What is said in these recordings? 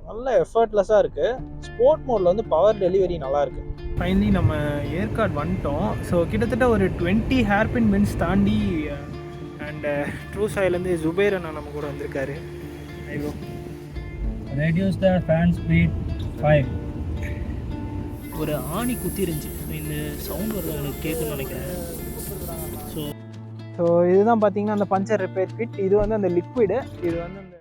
நல்ல எஃபர்ட்லெஸ்ஸாக இருக்குது. ஸ்போர்ட் மோடில் வந்து பவர் டெலிவரி நல்லாயிருக்கு. ஃபைனலி நம்ம ஏற்காடு வந்துட்டோம். ஸோ கிட்டத்தட்ட ஒரு 20 ஹேர்பின் பென்ஸ் தாண்டி அண்ட் ட்ரூ சாயிலேருந்து ஜுபேர் அண்ணா நம்ம கூட வந்திருக்காரு. ஐயோ ரெடியூஸ் த ஃபேன் ஸ்பீட் 5. ஒரு ஆணி குத்தி இருந்துச்சு. இந்த சவுண்ட் வருது எனக்கு கேட்குன்னு நினைக்கிறேன். ஸோ இதுதான் பார்த்தீங்கன்னா அந்த பஞ்சர் ரிப்பேர் கிட். இது வந்து அந்த லிக்விடு. இது வந்து அந்த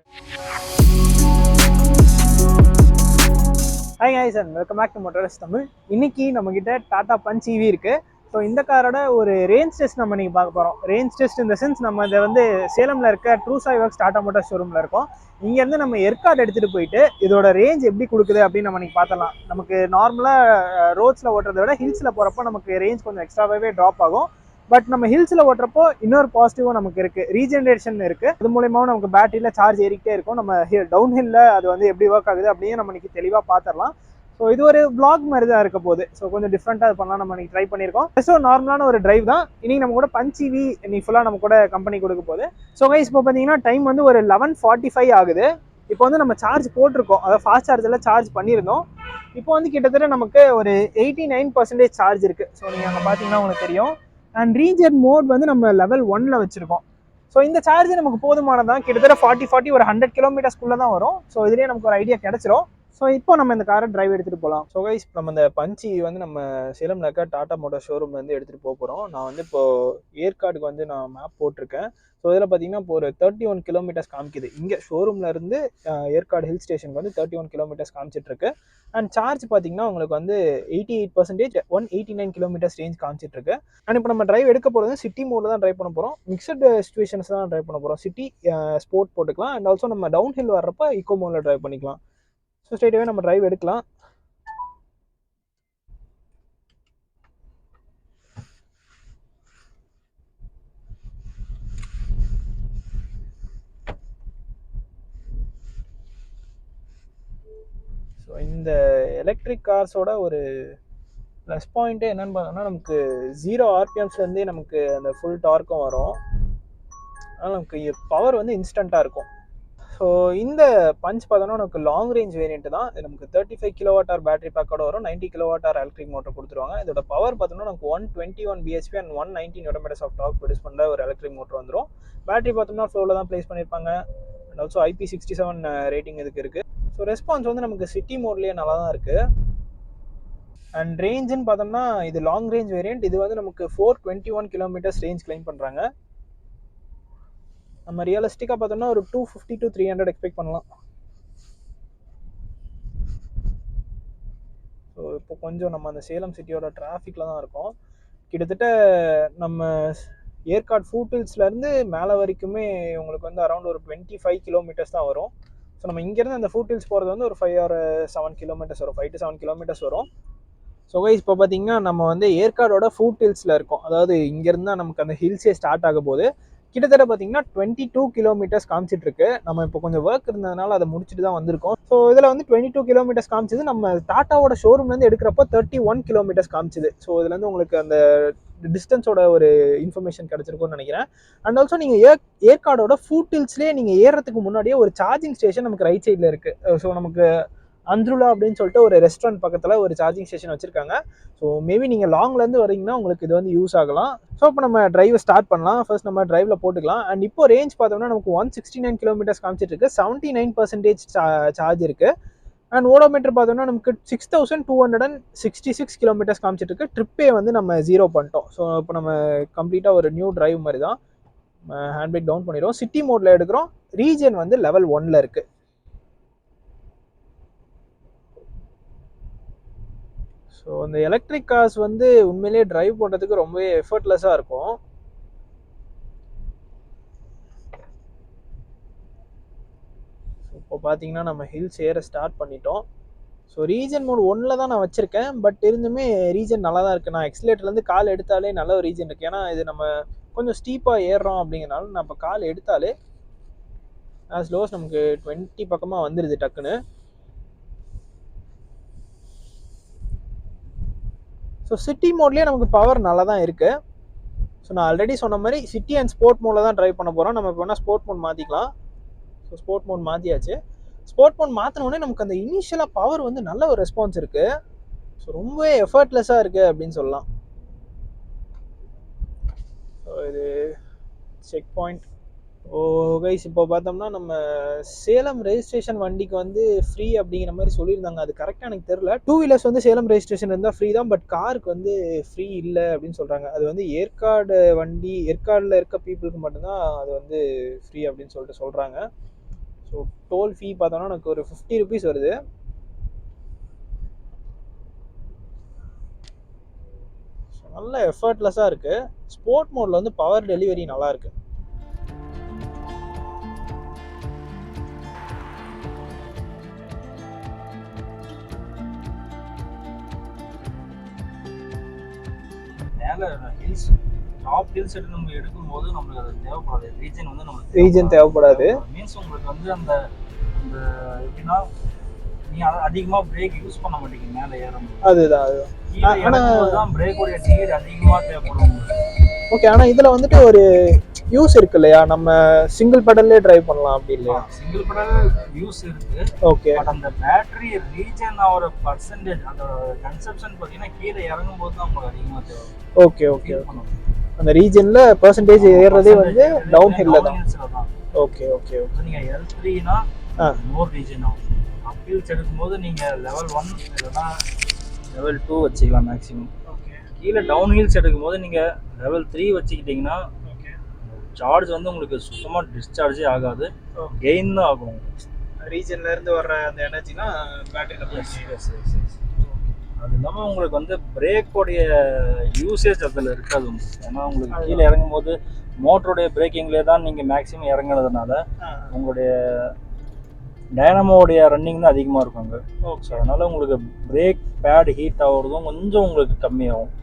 hi guys and welcome back to Motors Tamil. இன்னைக்கு நம்மக்கிட்ட டாடா பஞ்ச் EV இருக்குது. ஸோ இந்த காரோட ஒரு ரேஞ்ச் டெஸ்ட் நம்ம இன்றைக்கி பார்க்க போகிறோம். ரேஞ்ச் டெஸ்ட் இந்த சென்ஸ் நம்ம இதை வந்து சேலமில் இருக்க true Sai works Tata Motors ஷோரூமில் இருக்கோம். இங்கேருந்து நம்ம ஏற்காடு எடுத்துகிட்டு போயிட்டு இதோட ரேஞ்ச் எப்படி கொடுக்குது அப்படின்னு நம்ம இன்றைக்கி பார்த்தலாம். நமக்கு நார்மலாக ரோட்ஸில் ஓட்டுறதை விட ஹில்ஸில் போகிறப்போ நமக்கு ரேஞ்ச் கொஞ்சம் எக்ஸ்ட்ராவே ட்ராப் ஆகும். பட் நம்ம ஹில்ஸில் ஓட்டுறப்போ இன்னொரு பாசிட்டிவும் நமக்கு இருக்குது, ரீஜெனரேஷன் இருக்குது. அது மூலயமாவும் நமக்கு பேட்டரியில் சார்ஜ் ஏறிக்கிட்டே இருக்கும். நம்ம டவுன் ஹில்லில் அது வந்து எப்படி ஒர்க் ஆகுது அப்படின்னு நம்ம இன்றைக்கி தெளிவாக பார்த்துடலாம். ஸோ இது ஒரு vlog மாதிரி தான் இருக்க போகுது. ஸோ கொஞ்சம் டிஃப்ரெண்ட்டாக இது பண்ணலாம் நம்ம இன்றைக்கி ட்ரை பண்ணியிருக்கோம். ஸோ நார்மலான ஒரு டிரைவ் தான். இன்றைக்கி நம்ம கூட பஞ்ச் EV இன்னைக்கு ஃபுல்லாக நம்ம கூட கம்பெனி கொடுக்க போகுது. ஸோ கைஸ் இப்போ பார்த்தீங்கன்னா டைம் வந்து ஒரு 11:45 ஆகுது. இப்போ வந்து நம்ம சார்ஜ் போட்டிருக்கோம், அதாவது ஃபாஸ்ட் சார்ஜில் சார்ஜ் பண்ணியிருந்தோம். இப்போ வந்து கிட்டத்தட்ட நமக்கு ஒரு 89% சார்ஜ் இருக்குது. ஸோ நீங்கள் அங்கே பார்த்தீங்கன்னா உங்களுக்கு தெரியும். அண்ட் ரீஜன் மோட் வந்து நம்ம லெவல் 1ல் வச்சுருக்கோம். ஸோ இந்த சார்ஜ் நமக்கு போதுமானதான். கிட்டத்தட்ட 40 ஒரு 100 கிலோமீட்டர்ஸ்குள்ளே தான் வரும். ஸோ இதுலேயே நமக்கு ஒரு ஐடியா கிடச்சிரும். ஸோ இப்போ நம்ம இந்த காரை டிரைவ் எடுத்துகிட்டு போகலாம். ஸோ கைஸ் நம்ம இந்த பஞ்ச் EV வந்து நம்ம சேலம்ல இருக்க டாடா மோட்டார் ஷோரூம்லேருந்து எடுத்துகிட்டு போகிறோம். நான் வந்து இப்போது ஏற்காடுக்கு வந்து நான் மேப் போட்டிருக்கேன். ஸோ இதில் பார்த்தீங்கன்னா இப்போ ஒரு 31 கிலோமீட்டர்ஸ் காமிக்குது. இங்கே ஷோரூமில் இருந்து ஏற்காடு ஹில் ஸ்டேஷனுக்கு வந்து 31 கிலோமீட்டர்ஸ் காமிச்சிட்ருக்கு. அண்ட் சார்ஜ் பார்த்தீங்கன்னா உங்களுக்கு வந்து 88%, 189 கிலோமீட்டர்ஸ் ரேஞ்ச் காமிச்சிட்ருக்கு. அண்ட் இப்போ நம்ம டிரைவ் எடுக்க போகிறது சிட்டி மோடில் தான் ட்ரைவ் பண்ண போகிறோம். மிக்சட் சிச்சுவேஷன்ஸ் தான் ட்ரைவ் பண்ண போகிறோம். சிட்டி ஸ்போர்ட் போட்டுக்கலாம். அண்ட் ஆல்சோ நம்ம டவுன் ஹில் வர்றப்போ இக்கோ மோடில் ட்ரைவ் பண்ணிக்கலாம். ஸோ ஸ்ட்ரெயிட்டாகவே நம்ம டிரைவ் எடுக்கலாம். ஸோ இந்த எலக்ட்ரிக் கார்ஸோட ஒரு ப்ளஸ் பாயிண்ட்டே என்னென்னு பார்த்தோம்னா நமக்கு 0 RPMஸ்லேருந்தே நமக்கு அந்த ஃபுல் டார்க்கும் வரும். அதனால் நமக்கு பவர் வந்து இன்ஸ்டண்ட்டாக இருக்கும். ஸோ இந்த பஞ்ச் பார்த்தோன்னா நமக்கு லாங் ரேஞ்ச் வேரியன்ட் தான். இது நமக்கு 35 kWh பேட்டரி பேக்கோட வரும். 90 kWh எலக்ட்ரிக் மோட்டர் கொடுத்துருவாங்க. இதோட பவர் பார்த்தோம்னா நமக்கு 121 bhp அண்ட் 190 Nm ஆஃப் டார்க் ப்ரொடியூஸ் பண்ணுற ஒரு எலக்ட்ரிக் மோட்டர் வந்துடும். பேட்டரி பார்த்தோம்னா ஃப்ளோவில் தான் ப்ளேஸ் பண்ணியிருப்பாங்க. அண்ட் ஆல்சோ IP67 ரேட்டிங் இதுக்கு இருக்குது. ஸோ ரெஸ்பான்ஸ் வந்து நமக்கு சிட்டி மோட்லேயே நல்லா தான் இருக்குது. அண்ட் ரேஞ்சுன்னு பார்த்தோம்னா இது லாங் ரேஞ்ச் வேரியன்ட். இது வந்து நமக்கு 421 கிலோமீட்டர்ஸ் ரேஞ்ச் கிளைம் பண்ணுறாங்க. நம்ம ரியலிஸ்டிக்காக பார்த்தோம்னா ஒரு 250 to 300 எக்ஸ்பெக்ட் பண்ணலாம். ஸோ இப்போ கொஞ்சம் நம்ம அந்த சேலம் சிட்டியோட டிராஃபிக்கில் தான் இருக்கோம். கிட்டத்தட்ட நம்ம ஏற்காடு ஃபூட்டில்ஸ்லேருந்து மேலே வரைக்குமே உங்களுக்கு வந்து அரௌண்ட் ஒரு 25 கிலோமீட்டர்ஸ் தான் வரும். ஸோ நம்ம இங்கேருந்து அந்த ஃபூட்டில்ஸ் போகிறது வந்து ஒரு 5 or 7 கிலோமீட்டர்ஸ் வரும். 5 to 7 கிலோமீட்டர்ஸ் வரும். ஸோ கைஸ் இப்போ பார்த்தீங்கன்னா நம்ம வந்து ஏற்காடோட ஃபூட்டில்ஸில் இருக்கோம். அதாவது இங்கேருந்து தான் நமக்கு அந்த ஹில்ஸே ஸ்டார்ட் ஆக போகுது. கிட்டத்தட்ட பார்த்தீங்கன்னா 22 கிலோமீட்டர்ஸ் காமிச்சிட்ருக்கு. நம்ம இப்போ கொஞ்சம் ஒர்க் இருந்ததுனால அதை முடிச்சுட்டு தான் வந்திருக்கோம். ஸோ இதில் வந்து 22 கிலோமீட்டர்ஸ் காமிச்சிது. நம்ம டாட்டாவோட ஷோரூம்லேருந்து எடுக்கிறப்போ 31 கிலோமீட்டர்ஸ் காமிச்சிது. ஸோ இதுலேருந்து உங்களுக்கு அந்த டிஸ்டன்ஸோட ஒரு இன்ஃபர்மேஷன் கிடச்சிருக்கும்னு நினைக்கிறேன். அண்ட் ஆல்சோ நீங்கள் ஏற்காடோட ஃபூட்டில்ஸ்லேயே நீங்கள் ஏறுறதுக்கு முன்னாடியே ஒரு சார்ஜிங் ஸ்டேஷன் நமக்கு ரைட் சைடில் இருக்குது. ஸோ நமக்கு அந்த்ருலா அப்படின்னு சொல்லிட்டு ஒரு ரெஸ்டாரண்ட் பக்கத்தில் ஒரு சார்ஜிங் ஸ்டேஷன் வச்சுருக்காங்க. ஸோ மேபி நீங்கள் லாங்லேருந்து வரீங்கன்னா உங்களுக்கு இது வந்து யூஸ் ஆகலாம். ஸோ இப்போ நம்ம டிரைவை ஸ்டார்ட் பண்ணலாம். ஃபர்ஸ்ட் நம்ம டிரைவில் போட்டுக்கலாம். அண்ட் இப்போ ரேஞ்ச் பார்த்தோம்னா நமக்கு 169 கிலோமீட்டர்ஸ் காமிச்சிட்ருக்கு. 79% சார்ஜ் இருக்குது. அண்ட் ஓடோமீட்டர் பார்த்தோம்னா நமக்கு 6266 கிலோமீட்டர்ஸ் காமிச்சிட்ருக்கு. ட்ரிப்பே வந்து நம்ம 0 பண்ணிட்டோம். ஸோ இப்போ நம்ம கம்ப்ளீட்டாக ஒரு நியூ டிரைவ் மாதிரி தான். ஹேண்ட் பிரேக் டவுன் பண்ணிடுவோம். சிட்டி மோடில் எடுக்கிறோம். ரீஜன் வந்து லெவல் 1ல் இருக்குது. ஸோ இந்த எலக்ட்ரிக் கார்ஸ் வந்து உண்மையிலேயே டிரைவ் பண்ணுறதுக்கு ரொம்பவே எஃபர்ட்லெஸ்ஸாக இருக்கும். ஸோ இப்போ பார்த்தீங்கன்னா நம்ம ஹில்ஸ் ஏற ஸ்டார்ட் பண்ணிட்டோம். ஸோ ரீஜன் மோட் 1ல் தான் நான் வச்சுருக்கேன். பட் இருந்துமே ரீஜன் நல்லா தான் இருக்குது. நான் எக்ஸ்லேட்டர்லேருந்து கால் எடுத்தாலே நல்ல ஒரு ரீஜன் இருக்குது. ஏன்னா இது நம்ம கொஞ்சம் ஸ்டீப்பாக ஏறுறோம் அப்படிங்கிறனால நான் இப்போ கால் எடுத்தாலே ஆஸ் லோஸ் நமக்கு 20 பக்கமாக வந்துடுது டக்குன்னு. ஸோ சிட்டி மோட்லேயே நமக்கு பவர் நல்லா தான் இருக்குது. ஸோ நான் ஆல்ரெடி சொன்ன மாதிரி சிட்டி அண்ட் ஸ்போர்ட் மோடில் தான் ட்ரைவ் பண்ண போகிறோம். நம்ம இப்போ வேணால் ஸ்போர்ட் மோட் மாற்றிக்கலாம். ஸோ ஸ்போர்ட் மோட் மாற்றியாச்சு. ஸ்போர்ட் மோட் மாற்றினோடனே நமக்கு அந்த இனிஷியலாக பவர் வந்து நல்ல ஒரு ரெஸ்பான்ஸ் இருக்குது. ஸோ ரொம்பவே எஃபர்ட்லெஸ்ஸாக இருக்குது அப்படின்னு சொல்லலாம். ஸோ இது செக் பாயிண்ட். ஓ கைஸ், இப்போ பார்த்தோம்னா நம்ம சேலம் ரெஜிஸ்ட்ரேஷன் வண்டிக்கு வந்து ஃப்ரீ அப்படிங்கிற மாதிரி சொல்லியிருந்தாங்க. அது கரெக்டாக எனக்கு தெரில. 2 வீலர்ஸ் வந்து சேலம் ரெஜிஸ்ட்ரேஷன் இருந்தால் ஃப்ரீ தான், பட் காருக்கு வந்து ஃப்ரீ இல்லை அப்படின்னு சொல்கிறாங்க. அது வந்து ஏற்காடு வண்டி, ஏற்காடில் இருக்க பீப்புளுக்கு மட்டும்தான் அது வந்து ஃப்ரீ அப்படின்னு சொல்லிட்டு சொல்கிறாங்க. ஸோ டோல் ஃபீ பார்த்தோன்னா எனக்கு ஒரு 50 ருபீஸ் வருது. நல்ல எஃபர்ட்லெஸ்ஸாக இருக்குது. ஸ்போர்ட் மோடில் வந்து பவர் டெலிவரி நல்லாயிருக்கு. மேலே ஹில்ஸ், டாப் ஹில்ஸ் எடுத்து நம்ம எடுக்கும்போது நம்மளுக்கு அது தேவைப்படாது. ரீஜன் வந்து நம்மளுக்கு ரீஜன் தேவைப்படாது. மீன்ஸ் உங்களுக்கு வந்து அந்த அந்த எப்படின்னா நீங்கள் அதிகமாக பிரேக் யூஸ் பண்ண மாட்டீங்க மேலே ஏறும்போது. அதுதான் ஆனால் பிரேக்கோடைய நீட் அதிகமாக தேவைப்படும். ஓகே, ஆனால் இதில் வந்துட்டு ஒரு யூஸ் இருக்கு இல்லையா, நம்ம சிங்கிள் பெடல்லே டிரைவ் பண்ணலாம் அப்படி இல்லையா? சிங்கிள் பெடல் யூஸ் இருக்கு. ஓகே, பட் அந்த பேட்டரி ரீஜன் ஆகிற பர்சன்டேஜ் அந்த கன்சப்ஷன் பார்த்தீங்கன்னா கீழே இறங்கும் போது தான் உங்களுக்கு அதிகமாக தேவை. ஓகே ஓகே, அந்த ரீஜன்ல பெர்சன்டேஜ் ஏறுறதே வந்து டவுன் ஹில்ல தான். Okay okay okay. நீங்கள் L3னா மோர் ரீஜன் ஆகும். அப் ஹில்ஸ் எடுக்கும்போது நீங்கள் லெவல் 1 இல்லைன்னா லெவல் 2 வச்சுக்கலாம் மேக்ஸிமம். ஓகே. கீழே டவுன் ஹில்ஸ் எடுக்கும்போது நீங்கள் லெவல் 3 வச்சுக்கிட்டிங்கன்னா சார்ஜ் வந்து உங்களுக்கு சுத்தமாக டிஸ்சார்ஜே ஆகாது, கெயின் தான் ஆகும். ரீஜன்ல இருந்து வர்ற அந்த எனர்ஜினா பேட்டரியில். அது இல்லாமல் உங்களுக்கு வந்து பிரேக்கோடைய யூசேஜ் அதில் இருக்காது. ஏன்னா உங்களுக்கு கீழே இறங்கும் போது மோட்டருடைய பிரேக்கிங்லேயே தான் நீங்கள் மேக்ஸிமம் இறங்குறதுனால உங்களுடைய டைனமோடைய ரன்னிங் தான் அதிகமாக இருக்கும் அங்கே. ஸோ அதனால் உங்களுக்கு பிரேக் பேட் ஹீட் ஆகிறதும் கொஞ்சம் உங்களுக்கு கம்மியாகும்.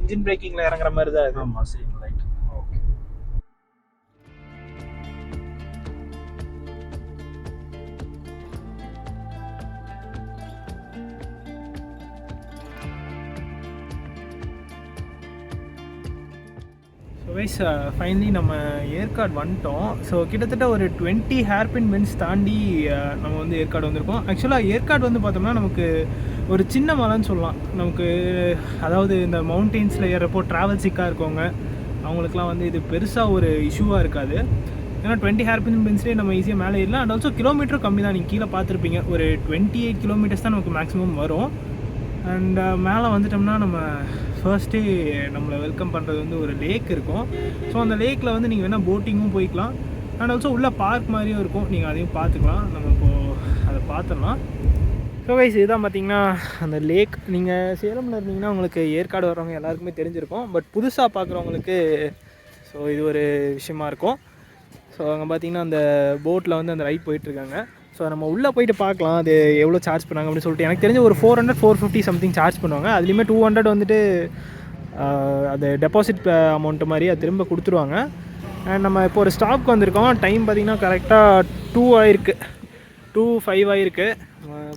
இன்ஜின் பிரேக்கிங்கில் இறங்குற மாதிரி தான் இது. ஆமாம், same like. Okay. So guys finally நம்ம ஏற்காடு வந்துட்டோம். ஸோ கிட்டத்தட்ட ஒரு 20 ஹேர்பின் பென்ஸ் தாண்டி நம்ம வந்து ஏற்காடு வந்திருக்கோம். ஆக்சுவலாக ஏற்காடு வந்து பார்த்தோம்னா நமக்கு ஒரு சின்ன மலைன்னு சொல்லலாம். நமக்கு அதாவது இந்த மவுண்டெயின்ஸில் ஏறப்போ ட்ராவல் சிக்காக இருக்கவங்க அவங்களுக்குலாம் வந்து இது பெருசாக ஒரு இஷ்யூவாக இருக்காது. ஏன்னா 20 ஹேர்பின் பென்ஸ்லேயே நம்ம ஈஸியாக மேலே ஏறலாம். அண்ட் ஆல்சோ கிலோமீட்டரும் கம்மி தான். நீங்கள் கீழே பார்த்துருப்பீங்க, ஒரு 28 கிலோமீட்டர்ஸ் தான் நமக்கு மேக்ஸிமம் வரும். அண்ட் மேலே வந்துட்டோம்னா நம்ம ஃபர்ஸ்ட்டே நம்மளை வெல்கம் பண்ணுறது வந்து ஒரு லேக் இருக்கும். ஸோ அந்த லேக்கில் வந்து நீங்கள் வேணால் போட்டிங்கும் போய்க்கலாம். அண்ட் ஆல்சோ உள்ள பார்க் மாதிரியும் இருக்கும், நீங்கள் அதையும் பார்த்துக்கலாம். நம்ம இப்போது அதை பார்த்துடலாம். ஸோ கைஸ், இதுதான் பார்த்தீங்கன்னா அந்த லேக். நீங்கள் சேலமில் இருந்தீங்கன்னா உங்களுக்கு ஏற்காடு வர்றவங்க எல்லாருக்குமே தெரிஞ்சிருக்கும். பட் புதுசாக பார்க்குறவங்களுக்கு ஸோ இது ஒரு விஷயமா இருக்கும். ஸோ அங்கே பார்த்தீங்கன்னா அந்த போட்டில் வந்து அந்த ரைட் போயிட்டுருக்காங்க. ஸோ நம்ம உள்ளே போயிட்டு பார்க்கலாம் அது எவ்வளோ சார்ஜ் பண்ணாங்க அப்படின்னு சொல்லிட்டு. எனக்கு தெரிஞ்ச ஒரு 400-450 சம்திங் சார்ஜ் பண்ணுவாங்க. அதுலேயுமே 200 வந்துட்டு அது டெபாசிட் அமௌண்ட்டு மாதிரி அது திரும்ப கொடுத்துருவாங்க. அண்ட் நம்ம இப்போ ஒரு ஸ்டாப்க்கு வந்திருக்கோம். டைம் பார்த்திங்கன்னா கரெக்டாக 2 ஆயிருக்கு, 2:05 ஆயிருக்கு.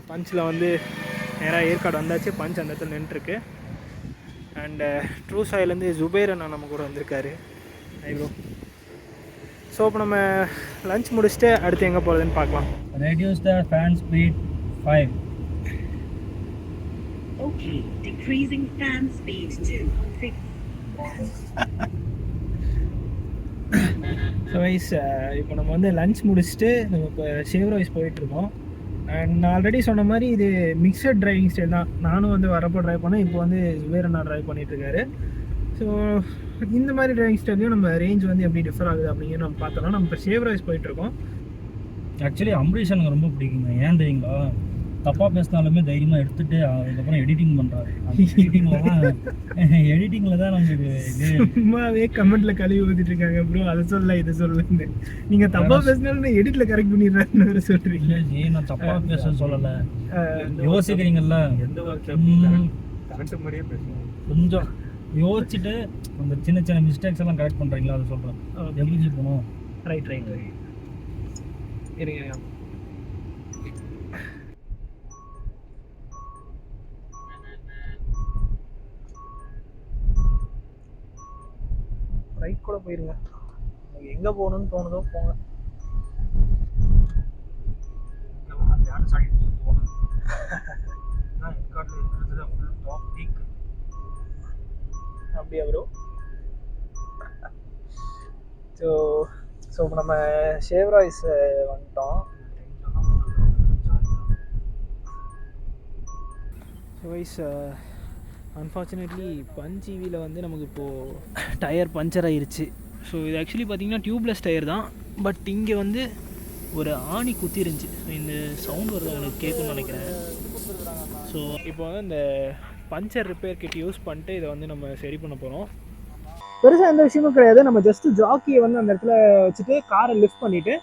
பஞ்சில் வந்து நேராக ஏற்காடு வந்தாச்சு. பஞ்ச் அந்த இடத்துல நின்றுருக்கு. அண்டு ட்ரூ சாயிலேருந்து ஜுபேர் அண்ணா நம்ம கூட வந்திருக்காரு. ஐயோ. ஸோ இப்போ நம்ம லஞ்ச் முடிச்சுட்டு அடுத்து எங்கே போகிறதுன்னு பார்க்கலாம். Reduce the fan speed 5. Okay, decreasing fan speed to 6. So wise இப்போ நம்ம வந்து லஞ்ச் முடிச்சுட்டு நம்ம இப்போ ஷேவர் வைஸ் போயிட்டுருக்கோம். அண்ட் நான் ஆல்ரெடி சொன்ன மாதிரி இது மிக்சட் டிரைவிங் ஸ்டைல் தான். நானும் வந்து வரப்போ ட்ரைவ் பண்ணேன், இப்போ வந்து ஜுபேர் அண்ணா ட்ரைவ் பண்ணிகிட்ருக்காரு. ஸோ இந்த மாதிரி டிரைவிங் ஸ்டைலையும் நம்ம ரேஞ்ச் வந்து எப்படி டிஃபர் ஆகுது அப்படிங்கிறது நம்ம பார்த்தோம்னா நம்ம இப்போ ஷேவர் வைஸ் போயிட்டுருக்கோம். ஆக்சுவலி அம்பரீஷ் எனக்கு ரொம்ப பிடிக்குங்க. ஏன் தெரியுங்களா, தப்பாக பேசினாலுமே தைரியமாக எடுத்துகிட்டு அதுக்கப்புறம் எடிட்டிங் பண்ணுறாரு. எடிட்டிங்கில் தான் நமக்கு இது சும்மாவே கமெண்ட்டில் கழுவி ஊற்றிட்டு இருக்காங்க ப்ரோ, அதை சொல்ல இதை சொல்லுன்னு. நீங்கள் தப்பாக பேசினாலும் எடிட்டில் கரெக்ட் பண்ணிடுறாருன்னு சொல்கிறீங்க. நான் தப்பாக பேச சொல்லலை, யோசிக்கிறீங்கல்ல, கரெக்ட் மாதிரியே பேசுவோம். கொஞ்சம் யோசிச்சுட்டு அந்த சின்ன சின்ன மிஸ்டேக்ஸ் எல்லாம் கரெக்ட் பண்ணுறீங்களா, அதை சொல்கிறேன். எப்படி போகணும். ரைட் இருங்க. ரைட் கூட போயிருங்க, எங்கே போகணுன்னு தோணுதோ போங்க. அப்படியே ப்ரோ. ஸோ இப்போ நம்ம ஷேவ்ராய்ஸ் வந்துட்டோம். ஷேவ்ராய்ஸ் அன்ஃபார்ச்சுனேட்லி பஞ்ச் ஈவியில் வந்து நமக்கு இப்போது டயர் பஞ்சர் ஆகிருச்சு. ஸோ இது ஆக்சுவலி பார்த்திங்கன்னா டியூப்லெஸ் டயர் தான், பட் இங்கே வந்து ஒரு ஆணி குத்திருந்துச்சு. ஸோ இந்த சவுண்ட் வருது உங்களுக்கு கேட்குன்னு நினைக்கிறேன். ஸோ இப்போ வந்து இந்த பஞ்சர் ரிப்பேர் கிட் யூஸ் பண்ணிட்டு இதை வந்து நம்ம சரி பண்ண போகிறோம். பெருசாக எந்த விஷயமும் கிடையாது. நம்ம ஜஸ்ட்டு ஜாக்கியை வந்து அந்த இடத்துல வச்சுட்டு காரை லிஃப்ட் பண்ணிவிட்டு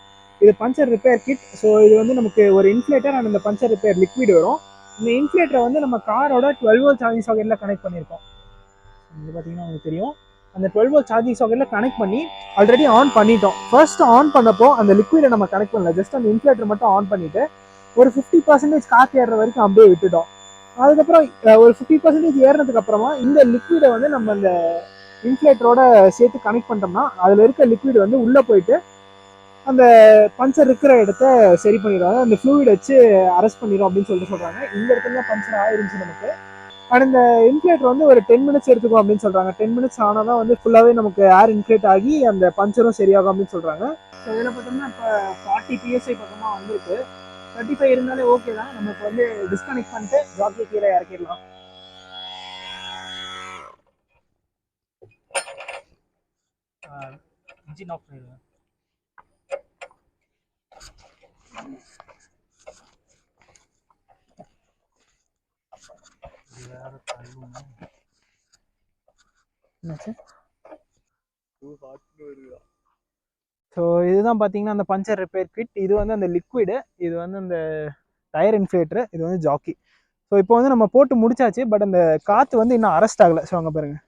இது பஞ்சர் ரிப்பேர் கிட். ஸோ இது வந்து நமக்கு ஒரு இன்ஃப்ளேட்டர் அண்ட் அந்த பஞ்சர் ரிப்பேர் லிக்விட் வரும். இந்த இன்ஃப்ளேட்டரை வந்து நம்ம காரோட 12 வோல்ட் சார்ஜிங் சாக்கெட்டில் கனெக்ட் பண்ணியிருக்கோம். இது பார்த்தீங்கன்னா உங்களுக்கு தெரியும். அந்த 12 வோல்ட் சார்ஜிங் சாக்கெட்டில் கனெக்ட் பண்ணி ஆல்ரெடி ஆன் பண்ணிட்டோம். ஃபர்ஸ்ட் ஆன் பண்ணப்போ அந்த லிக்விடை நம்ம கனெக்ட் பண்ணல, ஜஸ்ட் அந்த இன்ஃப்ளேட்டர் மட்டும் ஆன் பண்ணிவிட்டு ஒரு 50% காற்று ஏறுற வரைக்கும் அப்படியே விட்டுட்டோம். அதுக்கப்புறம் ஒரு 50% ஏறினதுக்கு அப்புறமா இந்த லிக்விடை வந்து நம்ம இந்த இன்ஃப்ளேட்டரோட சேர்த்து கனெக்ட் பண்ணிட்டோம்னா அதில் இருக்க லிக்விட் வந்து உள்ளே போயிட்டு அந்த பஞ்சர் இருக்கிற இடத்த சரி பண்ணிடுவாங்க. அந்த ஃப்ளூயிட் வச்சு அரெஸ்ட் பண்ணிடும் அப்படின்னு சொல்லிட்டு சொல்கிறாங்க. இந்த இடத்துல பஞ்சர் ஆயிருந்துச்சு நமக்கு. அண்ட் இந்த இன்ஃப்ளேட்டர் வந்து ஒரு 10 மினிட்ஸ் எடுத்துக்கும் அப்படின்னு சொல்கிறாங்க. 10 மினிட்ஸ் ஆனால் தான் வந்து ஃபுல்லாகவே நமக்கு ஏர் இன்ஃப்ளேட் ஆகி அந்த பஞ்சரும் சரியாகும் அப்படின்னு சொல்கிறாங்க. ஸோ இதில் பார்த்தோம்னா இப்போ 40 PSI பக்கமாக வந்திருக்கு. 35 இருந்தாலே ஓகே தான். நம்ம இப்போ வந்து டிஸ்கனெக்ட் பண்ணிட்டு ஜாக்கி கீழே இறக்கிடலாம். இன்ஜின் ஆஃப் பண்ணிடுங்க. ஸோ இதுதான் பார்த்தீங்கன்னா அந்த பஞ்சர் ரிப்பேர் கிட். இது வந்து அந்த லிக்விடு, இது வந்து அந்த டயர் இன்ஃப்ளேட்டரு, இது வந்து ஜாக்கி. ஸோ இப்போ வந்து நம்ம போட்டு முடிச்சாச்சு, பட் அந்த காற்று வந்து இன்னும் அரெஸ்ட் ஆகலை. ஸோ அங்கே பாருங்கள்.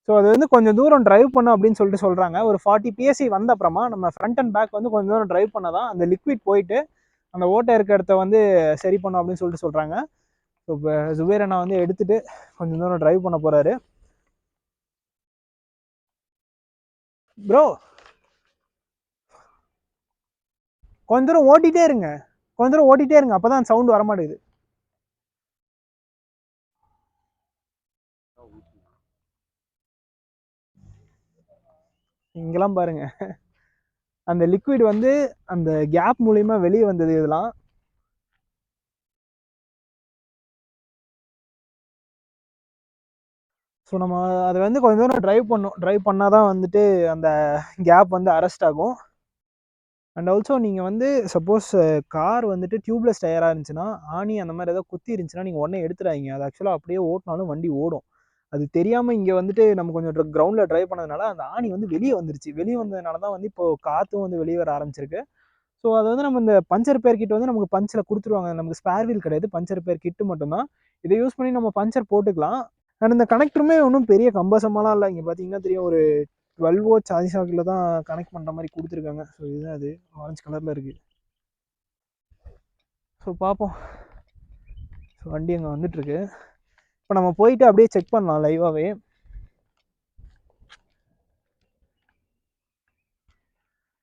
ஸோ அது வந்து கொஞ்சம் தூரம் டிரைவ் பண்ணும் அப்படின்னு சொல்லிட்டு சொல்கிறாங்க. ஒரு 40 PSI வந்த அப்புறமா நம்ம ஃப்ரண்ட் அண்ட் பேக் வந்து கொஞ்சம் தூரம் டிரைவ் பண்ணால் தான் அந்த லிக்விட் போயிட்டு அந்த ஓட்டை இருக்க இடத்த வந்து சரி பண்ணும் அப்படின்னு சொல்லிட்டு சொல்கிறாங்க. ஸோ இப்போ ஜுபேர் அண்ணா வந்து எடுத்துகிட்டு கொஞ்சம் தூரம் டிரைவ் பண்ண போகிறாரு. ப்ரோ கொஞ்ச தூரம் ஓட்டிகிட்டே இருங்க, கொஞ்ச தூரம் ஓட்டிகிட்டே இருங்க, அப்போ தான் சவுண்ட் வரமாட்டேங்குது. இங்கெல்லாம் பாருங்க, அந்த லிக்விட் வந்து அந்த கேப் மூலியமா வெளியே வந்தது. இதெல்லாம் ஸோ நம்ம அதை வந்து கொஞ்சம் தூரம் ட்ரைவ் பண்ணால் தான் வந்துட்டு அந்த கேப் வந்து அரெஸ்ட் ஆகும். அண்ட் ஆல்சோ நீங்கள் வந்து சப்போஸ் கார் வந்துட்டு டியூப்லெஸ் டயராக இருந்துச்சுன்னா, ஆணி அந்த மாதிரி ஏதாவது குத்தி இருந்துச்சுன்னா நீங்கள் உடனே எடுத்துடாதீங்க. அது ஆக்சுவலாக அப்படியே ஓட்டினாலும் வண்டி ஓடும். அது தெரியாமல் இங்கே வந்துட்டு நம்ம கொஞ்சம் கிரவுண்டில் ட்ரைவ் பண்ணதுனால அந்த ஆணி வந்து வெளியே வந்துருச்சு. வெளியே வந்ததுனால தான் வந்து இப்போது காற்றும் வந்து வெளியே வர ஆரம்பிச்சிருக்கு. ஸோ அது வந்து நம்ம இந்த பஞ்சர் ரிப்பேர் கிட் வந்து நமக்கு பஞ்சில் கொடுத்துருவாங்க. நமக்கு ஸ்பேர் வீல் கிடையாது, பஞ்சர் ரிப்பேர் கிட்டு மட்டும்தான். இதை யூஸ் பண்ணி நம்ம பஞ்சர் போட்டுக்கலாம். அண்ட் இந்த கனெக்டருமே ஒன்றும் பெரிய கம்பசமாலாம் இல்லை. இங்கே பார்த்தீங்கன்னா தெரியும், ஒரு 12 வோல்ட் சார்ஜிங் சாக்கெட்டில் தான் கனெக்ட் பண்ணுற மாதிரி கொடுத்துருக்காங்க. ஸோ இதுதான் அது ஆரஞ்சு கலரில் இருக்குது. ஸோ பார்ப்போம். ஸோ வண்டி அங்கே வந்துட்டுருக்கு. இப்போ நம்ம போயிட்டு அப்படியே செக் பண்ணலாம் லைவாகவே.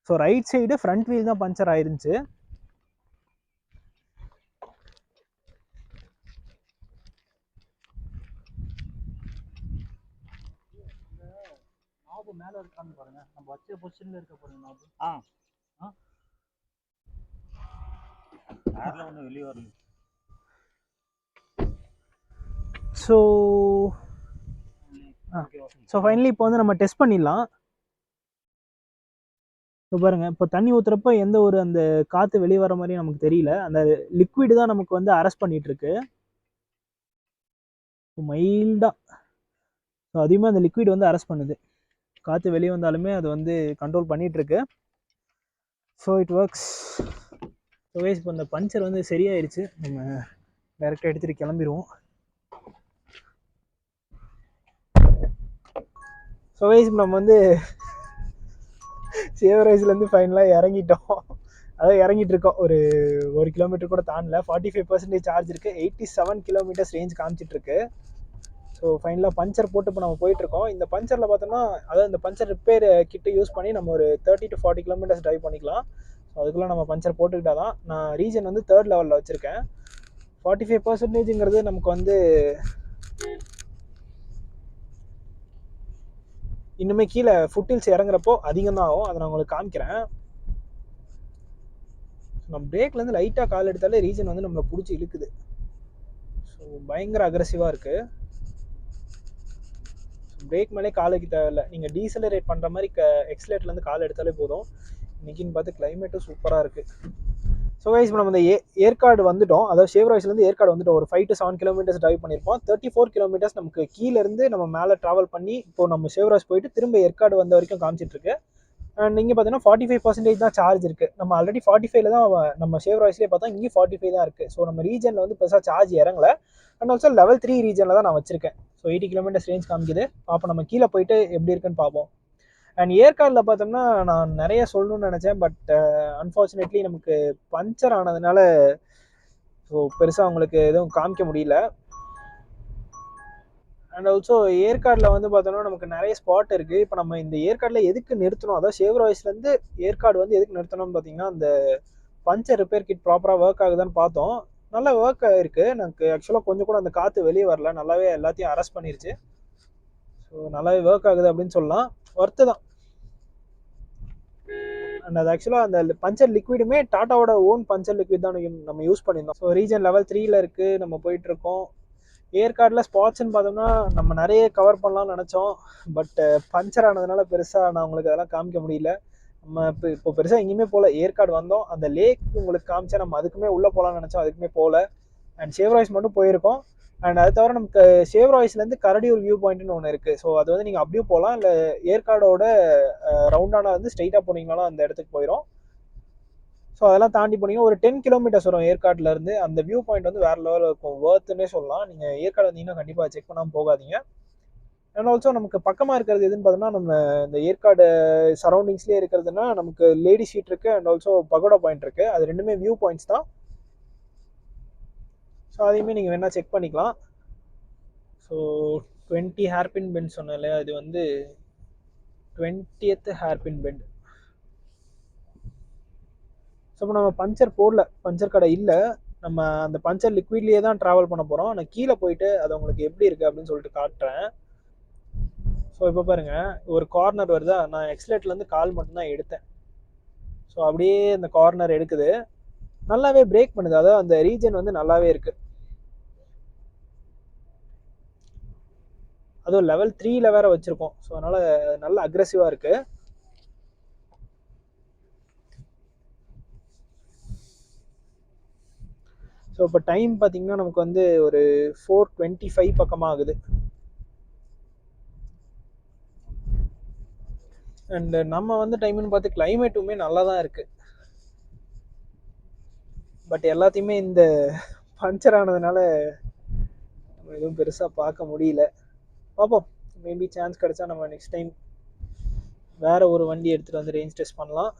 So right side front wheel தான் பஞ்சர் ஆயிருந்துச்சு. மேலே இருக்கான்னு பாருங்க, நம்ம வச்ச பொசிஷன்ல இருக்க பாருங்க நாபு. யாரில் ஒன்றும் வெளியே வரல. ஸோ ஃபைனலி இப்போ வந்து நம்ம டெஸ்ட் பண்ணிடலாம். இப்போ பாருங்கள், இப்போ தண்ணி ஊற்றுறப்ப எந்த ஒரு அந்த காற்று வெளியே வர மாதிரி நமக்கு தெரியல. அந்த லிக்விடு தான் நமக்கு வந்து அரெஸ்ட் பண்ணிகிட்ருக்கு மைல்டாக. ஸோ அதிகமாக அந்த லிக்விட் வந்து அரெஸ்ட் பண்ணுது. காற்று வெளியே வந்தாலுமே அது வந்து கண்ட்ரோல் பண்ணிகிட்ருக்கு. So it works. So wise இப்போ இந்த பஞ்சர் வந்து சரியாயிருச்சு. நம்ம டைரெக்டாக எடுத்துகிட்டு கிளம்பிடுவோம். ஸோ வைஸ் நம்ம வந்து சேவரைஸ்லேருந்து ஃபைனலாக இறங்கிட்டோம். அதாவது இறங்கிட்டு இருக்கோம். ஒரு 1 கிலோமீட்டர் கூட தாண்டல. 45% சார்ஜ் இருக்குது. 87 கிலோமீட்டர்ஸ் ரேஞ்ச் காமிச்சிட்ருக்கு. ஸோ ஃபைனலாக பஞ்சர் போட்டு இப்போ நம்ம போயிட்டுருக்கோம். இந்த பஞ்சரில் பார்த்தோம்னா, அதாவது இந்த பஞ்சர் ரிப்பேர் கிட்ட யூஸ் பண்ணி நம்ம ஒரு 30 to 40 கிலோமீட்டர்ஸ் ட்ரைவ் பண்ணிக்கலாம். ஸோ அதுக்குள்ளே நம்ம பஞ்சர் போட்டுக்கிட்டா தான். நான் ரீஜன் வந்து 3rd லெவலில் வச்சுருக்கேன். 45%ங்கிறது நமக்கு வந்து இன்னுமே கீழே ஃபுட்டில்ஸ் இறங்குறப்போ அதிகம் தான் ஆகும். அதை நான் உங்களுக்கு காமிக்கிறேன். நம்ம பிரேக்லேருந்து லைட்டாக கால் எடுத்தாலே ரீஜன் வந்து நம்மளை பிடிச்சி இழுக்குது. ஸோ பயங்கர அக்ரெசிவாக இருக்குது. பிரேக் மேலே காலுக்கு தேவையில்லை, நீங்கள் டீசலரேட் பண்ணுற மாதிரி எக்ஸ்லேட்லேருந்து கால் எடுத்தாலே போதும். இன்றைக்கின்னு பார்த்து கிளைமேட்டும் சூப்பராக இருக்குது. ஸோ கைஸ் இப்போ நம்ம இந்த ஏற்காடு வந்துட்டோம். அதாவது ஷேவ்ராய்ஸ்லேருந்து ஏற்காடு வந்துட்டோம். ஒரு 5 to 7 கிலோமீட்டர்ஸ் ட்ரைவ் பண்ணியிருப்போம். 34 கிலோமீட்டர்ஸ் நமக்கு கீழேருந்து நம்ம மேலே ட்ராவல் பண்ணி இப்போ நம்ம ஷேவ்ராய்ஸ் போயிட்டு திரும்ப ஏற்காடு வந்த வரைக்கும் காமிச்சிட்ருக்கு. அண்ட் இங்கே பார்த்தீங்கன்னா 45% தான் சார்ஜ் இருக்குது. நம்ம ஆல்ரெடி 45 தான் நம்ம ஷேவ்ராய்ஸ்லேயே பார்த்தா இங்கே 45 தான் இருக்குது. ஸோ நம்ம ரீஜனில் வந்து பெருசாக சார்ஜ் இறங்கலை. அண்ட் ஆல்சோ level 3 ரீஜனில் தான் நான் வச்சிருக்கேன். ஸோ 80 கிலோமீட்டர்ஸ் ரேஞ்ச் காமிக்குது. அப்போ நம்ம கீழே போயிட்டு எப்படி இருக்குன்னு பார்ப்போம். அண்ட் ஏற்காடில் பார்த்தோம்னா நான் நிறைய சொல்லணும்னு நினச்சேன். பட் அன்ஃபார்ச்சுனேட்லி நமக்கு பஞ்சர் ஆனதுனால ஸோ பெருசாக உங்களுக்கு எதுவும் காமிக்க முடியல. அண்ட் ஆல்சோ ஏற்காடில் வந்து பார்த்தோம்னா நமக்கு நிறைய ஸ்பாட் இருக்குது. இப்போ நம்ம இந்த ஏற்காடில் எதுக்கு நிறுத்தணும், அதாவது ஷேவ்ராய்ஸ்லேருந்து ஏற்காடு வந்து எதுக்கு நிறுத்தணும்னு பார்த்தீங்கன்னா அந்த பஞ்சர் ரிப்பேர் கிட் ப்ராப்பராக ஒர்க் ஆகுதான்னு பார்த்தோம். நல்லா ஒர்க் ஆகிருக்கு. எனக்கு ஆக்சுவலாக கொஞ்சம் கூட அந்த காற்று வெளியே வரல, நல்லாவே எல்லாத்தையும் அரெஸ்ட் பண்ணிருச்சு. ஸோ நல்லாவே ஒர்க் ஆகுது அப்படின்னு சொல்லலாம். ஒர்த்து தான். அண்ட் அது ஆக்சுவலாக அந்த பஞ்சர் லிக்விடுமே டாட்டாவோட ஓன் பஞ்சர் லிக்விட் தான் நம்ம யூஸ் பண்ணியிருந்தோம். ஸோ ரீஜன் level 3ல் இருக்குது, நம்ம போயிட்டுருக்கோம். ஏற்காடில் ஸ்பாட்ஸ்ன்னு பார்த்தோம்னா நம்ம நிறைய கவர் பண்ணலாம்னு நினச்சோம். பட் பஞ்சர் ஆனதுனால பெருசாக நான் உங்களுக்கு அதெல்லாம் காமிக்க முடியல. நம்ம இப்போ பெருசாக எங்கேயுமே போகல. ஏற்காடு வந்தோம், அந்த லேக் உங்களுக்கு காமிச்சா நம்ம அதுக்குமே உள்ளே போகலான்னு நினச்சோம், அதுக்குமே போகல. அண்ட் ஷேவ்ராய்ஸ் மட்டும் போயிருக்கோம். அண்ட் அது தவிர நமக்கு ஷேவ்ராய்ஸ்லேருந்து கரடியூர் வியூ பாயிண்ட்னு ஒன்று இருக்குது. ஸோ அது வந்து நீங்கள் அப்படியே போகலாம், இல்லை ஏற்காடோட ரவுண்டானா வந்து ஸ்ட்ரைட்டாக போனீங்கனாலும் அந்த இடத்துக்கு போயிடும். ஸோ அதெல்லாம் தாண்டி போனீங்கன்னா ஒரு 10 கிலோமீட்டர்ஸ் வரும் ஏற்காட்டிலேருந்து. அந்த வியூ பாயிண்ட் வந்து வேறு லெவலில் இருக்கும், ஒர்த்துன்னே சொல்லலாம். நீங்கள் ஏற்காடு வந்தீங்கன்னா கண்டிப்பாக செக் பண்ணாமல் போகாதீங்க. அண்ட் ஆல்சோ நமக்கு பக்கமாக இருக்கிறது எதுன்னு பார்த்தோம்னா நம்ம இந்த ஏற்காடு சரௌண்டிங்ஸ்லேயே இருக்கிறதுனா நமக்கு லேடி ஷீட் இருக்குது. அண்ட் ஆல்சோ பகோடா பாயிண்ட் இருக்குது. அது ரெண்டுமே வியூ பாயிண்ட்ஸ் தான். ஸோ அதையுமே நீங்கள் வேணால் செக் பண்ணிக்கலாம். ஸோ 20 ஹேர்பின் பெண்ட் சொன்னேன் இல்லையா, இது வந்து 20th ஹேர்பின் பெண்ட். ஸோ இப்போ நம்ம பஞ்சர் போடல, பஞ்சர் கடை இல்லை, நம்ம அந்த பஞ்சர் லிக்விட்லேயே தான் ட்ராவல் பண்ண போகிறோம். நான் கீழே போயிட்டு அது உங்களுக்கு எப்படி இருக்குது அப்படின்னு சொல்லிட்டு காட்டுறேன். ஸோ இப்போ பாருங்கள், ஒரு கார்னர் வருதா, நான் எக்ஸ்லேட்லேருந்து கால் மட்டும்தான் எடுத்தேன். ஸோ அப்படியே அந்த கார்னர் எடுக்குது, நல்லாவே பிரேக் பண்ணுது. அதாவது அந்த ரீஜன் வந்து நல்லாவே இருக்குது. அதுவும் level 3ல் வேறு வச்சுருக்கோம். ஸோ அதனால் நல்ல அக்ரெசிவாக இருக்குது. ஸோ இப்போ டைம் பார்த்தீங்கன்னா நமக்கு வந்து ஒரு 4:25 பக்கமாக ஆகுது. அண்டு நம்ம வந்து டைம்னு பார்த்து கிளைமேட்டுமே நல்லா தான் இருக்குது. பட் எல்லாத்தையுமே இந்த பஞ்சர் ஆனதுனால நம்ம எதுவும் பெருசாக பார்க்க முடியல. பார்ப்போம், மேபி சான்ஸ் கிடச்சா நம்ம நெக்ஸ்ட் டைம் வேறு ஒரு வண்டி எடுத்துகிட்டு வந்து ரேஞ்ச் டெஸ்ட் பண்ணலாம்.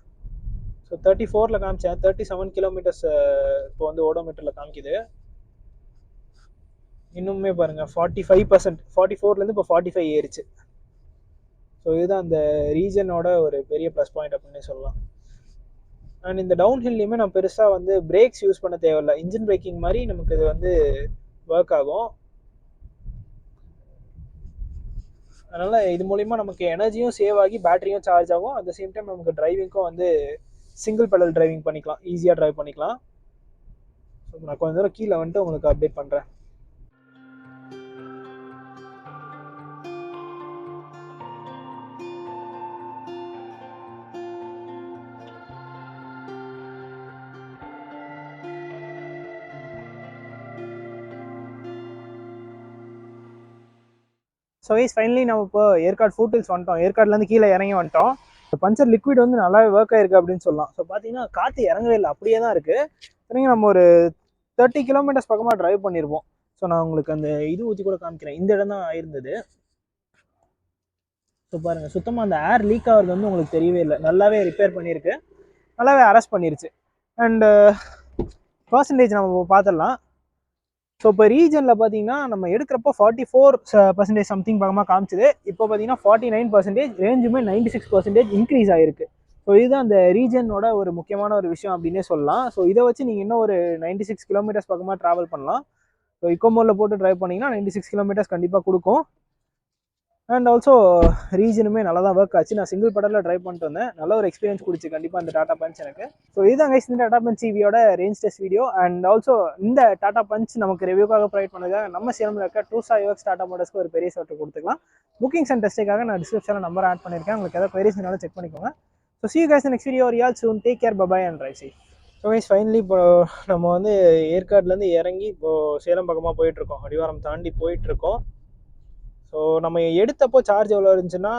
ஸோ 34ல் காமிச்சேன், 37 கிலோமீட்டர்ஸ் இப்போ வந்து ஓடோமீட்டரில் காமிக்குது. இன்னுமே பாருங்கள் 45%, 44லேருந்து இப்போ 45 ஏறிச்சு. ஸோ இதுதான் அந்த ரீஜனோட ஒரு பெரிய ப்ளஸ் பாயிண்ட் அப்படின்னே சொல்லலாம். அண்ட் இந்த டவுன் ஹில்லையுமே நம்ம பெருசாக வந்து பிரேக்ஸ் யூஸ் பண்ண தேவையில்லை. இன்ஜின் பிரேக்கிங் மாதிரி நமக்கு இது வந்து ஒர்க் ஆகும். அதனால் இது மூலிமா நமக்கு எனர்ஜியும் சேவ் ஆகி பேட்டரியும் சார்ஜ் ஆகும். அட் த சேம் டைம் நமக்கு டிரைவிங்க்கும் வந்து சிங்கிள் பெடல் டிரைவிங் பண்ணிக்கலாம், ஈஸியாக ட்ரைவ் பண்ணிக்கலாம். ஸோ நான் கொஞ்சம் தூரம் கீழே வந்துட்டு உங்களுக்கு அப்டேட் பண்ணுறேன். ஸோ வைஸ் ஃபைனலி நம்ம இப்போ ஏற்காடு ஃபுட்டில்ஸ் வந்துட்டோம். ஏற்காடுலேருந்து கீழே இறங்கி வந்துட்டோம். பஞ்சர் லிக்விட் வந்து நல்லாவே ஒர்க் ஆயிருக்கு அப்படின்னு சொல்லலாம். ஸோ பார்த்தீங்கன்னா காற்று இறங்கவே இல்லை, அப்படியே தான் இருக்குது. சரிங்க, நம்ம ஒரு 30 கிலோமீட்டர்ஸ் பக்கமாக ட்ரைவ் பண்ணியிருப்போம். ஸோ நான் உங்களுக்கு அந்த இது ஊற்றி கூட காமிக்கிறேன். இந்த இடம் தான் ஆயிருந்தது. ஸோ பாருங்கள், சுத்தமாக அந்த ஏர் லீக் ஆகிறது வந்து உங்களுக்கு தெரியவே இல்லை, நல்லாவே ரிப்பேர் பண்ணியிருக்கு, நல்லாவே அரெஸ்ட் பண்ணிருச்சு. அண்டு பர்சன்டேஜ் நம்ம பார்த்துடலாம். ஸோ இப்போ ரீஜனில் பார்த்தீங்கன்னா நம்ம எடுக்கிறப்போ 44% சம்திங் பக்கமாக காமிச்சுது. இப்போ பார்த்தீங்கன்னா 49%, ரேஞ்சுமே 96% இன்க்ரீஸ் ஆகிருக்கு. ஸோ இதுதான் அந்த ரீஜனோட ஒரு முக்கியமான ஒரு விஷயம் அப்படின்னே சொல்லலாம். ஸோ இதை வச்சு நீங்கள் இன்னும் ஒரு 96 கிலோமீட்டர்ஸ் பக்கமாக ட்ராவல் பண்ணலாம். ஸோ இக்கோ மோடில் போட்டு ட்ரைவ் பண்ணிங்கன்னா 96 கிலோமீட்டர்ஸ் கண்டிப்பாக கொடுக்கும். அண்ட் ஆல்சோ ரீஜனுமே நல்லா தான் ஒர்க் ஆச்சு. நான் சிங்கிள் பெடலில் ட்ரைவ் பண்ணிட்டு வந்தேன். நல்ல ஒரு எக்ஸ்பீரியன்ஸ் கொடுத்து கண்டிப்பாக இந்த டாடா பஞ்ச் எனக்கு. ஸோ இதுதான் கைஸ் இந்த டாடா பஞ்ச் EVயோட range test video. And also இந்த டாடா பஞ்ச் நமக்கு ரிவ்யூக்காக ப்ரொவைட் பண்ணதுக்காக நம்ம சேலமில் இருக்க ட்ரூசா யுஎக்ஸ் டாடா மோட்டர்ஸ்க்கு ஒரு பெரிய சர்ட்டு கொடுத்துக்கலாம். புக்கிங்ஸ் அண்ட் டெஸ்ட்டுக்காக நான் டிஸ்கிரிப்ஷனில் நம்பர் ஆட் பண்ணியிருக்கேன். உங்களுக்கு ஏதாவது queries இருந்தாலும் செக் பண்ணிக்கோங்க. So see you guys in the next video. Real soon. Take care. Bye bye and drive safe. So guys finally இப்போ நம்ம வந்து ஏற்காடுலேருந்து இறங்கி இப்போது சேலம் பக்கமாக போயிட்டுருக்கோம். அடிவாரம் தாண்டி போயிட்டுருக்கோம். ஸோ நம்ம எடுத்தப்போ சார்ஜ் எவ்வளோ இருந்துச்சுன்னா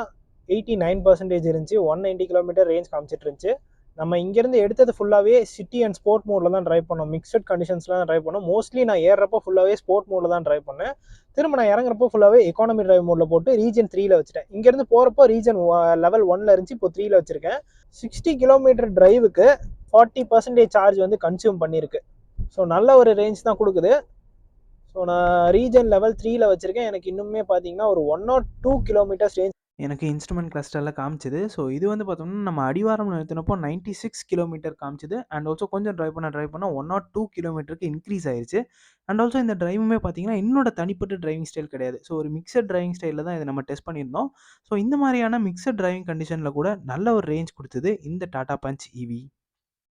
89% இருந்துச்சு. 190 கிலோமீட்டர் ரேஞ்ச் காமிச்சிட்டு இருந்துச்சு. நம்ம இங்கேருந்து எடுத்தது ஃபுல்லாகவே சிட்டி அண்ட் ஸ்போர்ட் மோடில் தான் ட்ரைவ் பண்ணோம். மிக்சட் கண்டிஷன்ஸில் தான் ட்ரைவ் பண்ணோம். மோஸ்ட்லி நான் ஏறுறப்போ ஃபுல்லாகவே ஸ்போர்ட் மோடில் தான் ட்ரைவ் பண்ணேன். திரும்ப நான் இறங்குறப்போ ஃபுல்லாகவே எக்கானமி ட்ரைவ் மோடில் போட்டு ரீஜன் 3ல் வச்சுட்டேன். இங்கேருந்து போகிறப்போ ரீஜன் லெவல் 1ல் இருந்துச்சு. இப்போ 3ல் வச்சுருக்கேன். 60 கிலோமீட்டர் டிரைவுக்கு 40% சார்ஜ் வந்து கன்சியூம் பண்ணியிருக்கு. ஸோ நல்ல ஒரு ரேஞ்ச் தான் கொடுக்குது. ஸோ நான் ரீஜன் லெவல் 3ல் வச்சுருக்கேன். எனக்கு இன்னுமே பார்த்தீங்கன்னா ஒரு 1 or 2 கிலோமீட்டர்ஸ் ரேஞ்ச் எனக்கு இன்ஸ்ட்ருமெண்ட் கிளஸ்டரில் காமிச்சிது. ஸோ இது வந்து பார்த்தோம்னா நம்ம அடிவாரம் நிறுத்தினப்போ 96 கிலோமீட்டர் காமிச்சிது. அண்ட் ஆல்சோ கொஞ்சம் ட்ரைவ் பண்ண 1 or 2 கிலோமீட்டருக்கு இன்க்ரீஸ் ஆயிடுச்சு. அண்ட் ஆல்சோ இந்த டிரைவுமே பார்த்தீங்கன்னா என்னோட தனிப்பட்ட டிரைவிங் ஸ்டைல் கிடையாது. ஸோ ஒரு மிக்சட் டிரைவிங் ஸ்டைலில் தான் இதை நம்ம டெஸ்ட் பண்ணியிருந்தோம். ஸோ இந்த மாதிரியான மிக்சட் டிரைவிங் கண்டிஷனில் கூட நல்ல ஒரு ரேஞ்ச் கொடுத்தது இந்த டாடா பஞ்ச் EV.